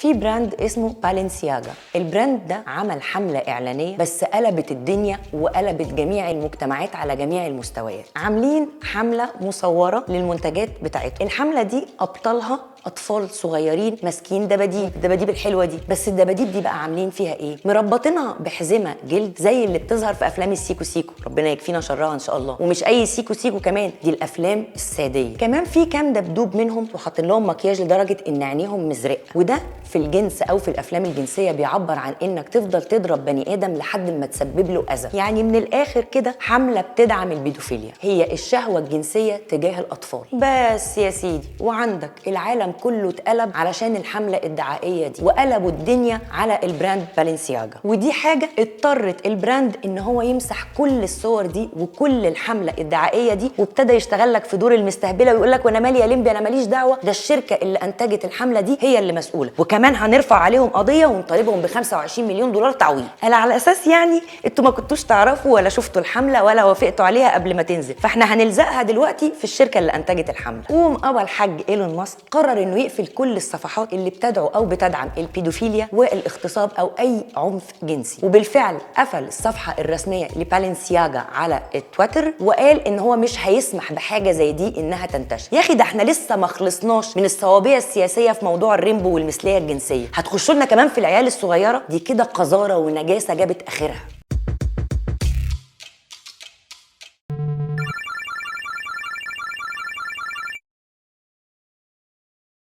في براند اسمه بالنسياجا. البراند ده عمل حملة إعلانية بس قلبت الدنيا وقلبت جميع المجتمعات على جميع المستويات. عاملين حملة مصورة للمنتجات بتاعتهم. الحملة دي أبطالها أطفال صغيرين ماسكين الدباديب الحلوة دي، بس الدباديب دي بقى عاملين فيها إيه؟ مربطينها بحزمة جلد زي اللي بتظهر في أفلام السيكو سيكو، ربنا يكفينا شرها إن شاء الله. ومش أي سيكو سيكو كمان، دي الأفلام السادية. كمان في كام دبدوب منهم وحاطين لهم مكياج لدرجة إن عينيهم مزرقة، وده في الجنس أو في الأفلام الجنسية بيعبر عن إنك تفضل تضرب بني آدم لحد ما تسبب له أذى. يعني من الآخر كده حملة بتدعم البيدوفيليا، هي الشهوة الجنسية تجاه الأطفال بس يا سيدي. وعندك العالم كله اتقلب علشان الحملة الدعائية دي، وقلبوا الدنيا على البراند بالنسياجا. ودي حاجة اضطرت البراند إن هو يمسح كل الصور دي وكل الحملة الدعائية دي، وابتدى يشتغل لك في دور المستهبلة ويقول لك وانا مالي يا لمبي، انا ماليش دعوة، ده الشركة اللي انتجت الحملة دي هي اللي مسؤولة، وكمان هنرفع عليهم قضية ونطالبهم ب 25 مليون دولار تعويض. قال على اساس يعني انتوا ما كنتوش تعرفوا ولا شفتوا الحملة ولا وافقتوا عليها قبل ما تنزل، فاحنا هنلزقها دلوقتي في الشركة اللي انتجت الحملة. قوم ابا الحاج ايلون ماسك قرر انه يقفل كل الصفحات اللي بتدعو او بتدعم البيدوفيليا والاغتصاب او اي عنف جنسي، وبالفعل قفل الصفحة الرسمية لبالنسياجا على تويتر، وقال ان هو مش هيسمح بحاجة زي دي انها تنتشر. يا اخي ده احنا لسه ما خلصناش من الصوابية السياسية في موضوع الريمبو والمثلية الجنسية، هتخشوا لنا كمان في العيال الصغيرة؟ دي كده قذارة ونجاسة جابت اخرها.